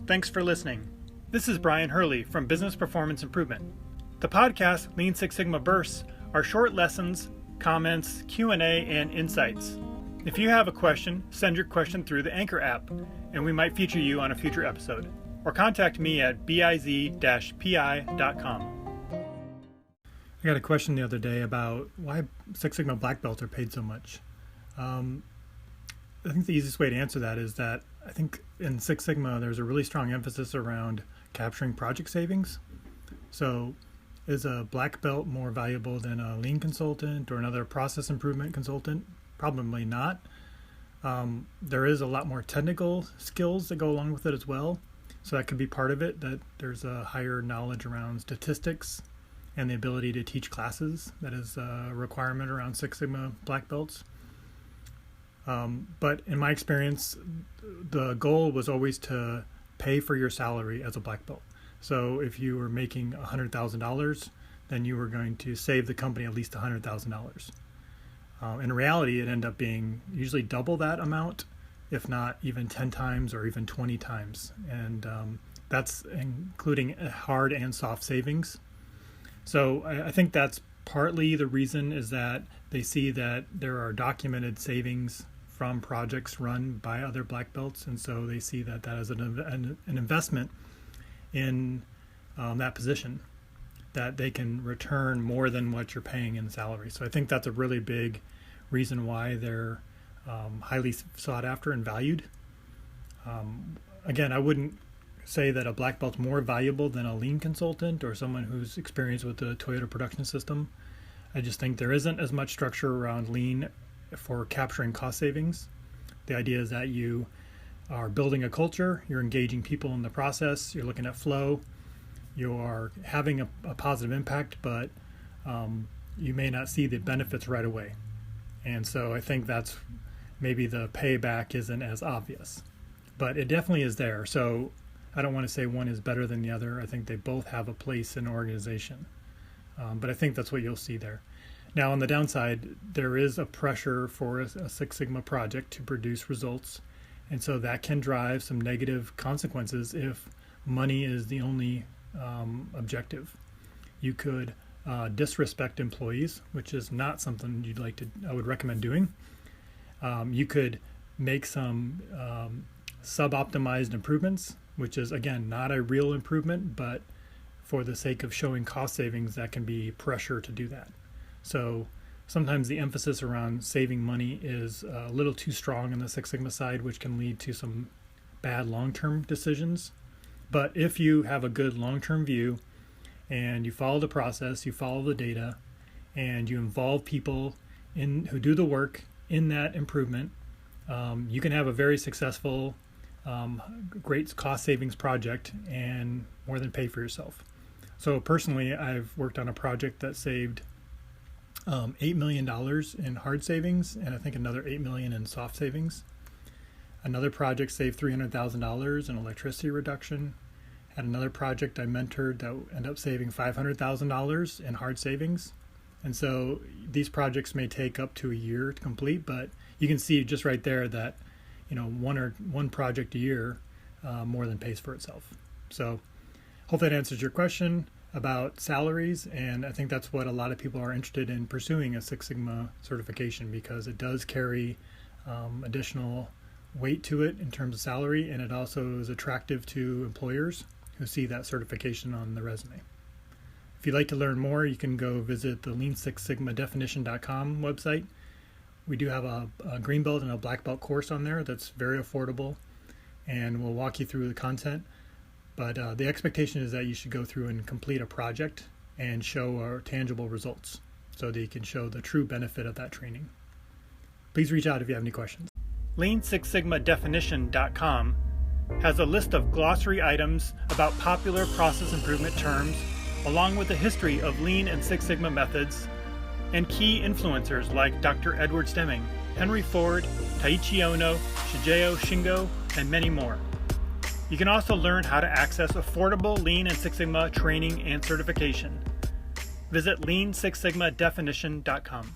Thanks for listening. This is Brian Hurley from Business Performance Improvement. The podcast Lean Six Sigma Bursts are short lessons, comments, Q&A, and insights. If you have a question, send your question through the Anchor app, and we might feature you on a future episode. Or contact me at biz-pi.com. I got a question the other day about why Six Sigma black belts are paid so much. I think the easiest way to answer that is that I think in Six Sigma there's a really strong emphasis around capturing project savings. So is a black belt more valuable than a lean consultant or another process improvement consultant? Probably not. There is a lot more technical skills that go along with it as well. So that could be part of it, that there's a higher knowledge around statistics and the ability to teach classes. That is a requirement around Six Sigma black belts. But in my experience, the goal was always to pay for your salary as a black belt. So if you were making $100,000, then you were going to save the company at least $100,000. In reality, it ended up being usually double that amount, if not even 10 times or even 20 times. And that's including hard and soft savings. So I think that's partly the reason, is that they see that there are documented savings from projects run by other black belts, and so they see that as an investment in that position, that they can return more than what you're paying in salary. So I think that's a really big reason why they're highly sought after and valued. Again, I wouldn't say that a black belt's more valuable than a lean consultant or someone who's experienced with the Toyota production system. I just think there isn't as much structure around lean for capturing cost savings. The idea is that you are building a culture, you're engaging people in the process, you're looking at flow, you are having a positive impact, but you may not see the benefits right away. And so I think that's maybe the payback isn't as obvious, but it definitely is there. So I don't want to say one is better than the other. I think they both have a place in an organization. But I think that's what you'll see there. Now, on the downside, there is a pressure for a Six Sigma project to produce results. And so that can drive some negative consequences if money is the only objective. You could disrespect employees, which is not something I would recommend doing. You could make some sub-optimized improvements, which is, again, not a real improvement, but for the sake of showing cost savings, that can be pressure to do that. So sometimes the emphasis around saving money is a little too strong on the Six Sigma side, which can lead to some bad long-term decisions. But if you have a good long-term view and you follow the process, you follow the data, and you involve people who do the work in that improvement, you can have a very successful great cost savings project and more than pay for yourself. So personally, I've worked on a project that saved $8 million in hard savings, and I think another $8 million in soft savings. Another project saved $300,000 in electricity reduction. Had another project I mentored that ended up saving $500,000 in hard savings. And so these projects may take up to a year to complete, but you can see just right there that one project a year more than pays for itself. So hope that answers your question about salaries, and I think that's what a lot of people are interested in pursuing a Six Sigma certification, because it does carry additional weight to it in terms of salary, and it also is attractive to employers who see that certification on the resume. If you'd like to learn more, you can go visit the lean6sigmadefinition.com website. We do have a green belt and a black belt course on there that's very affordable, and we'll walk you through the content. But the expectation is that you should go through and complete a project and show tangible results so that you can show the true benefit of that training. Please reach out if you have any questions. Lean6sigmadefinition.com has a list of glossary items about popular process improvement terms, along with the history of Lean and Six Sigma methods, and key influencers like Dr. Edward Stemming, Henry Ford, Taiichi Ohno, Shigeo Shingo, and many more. You can also learn how to access affordable Lean and Six Sigma training and certification. Visit lean6sigmadefinition.com.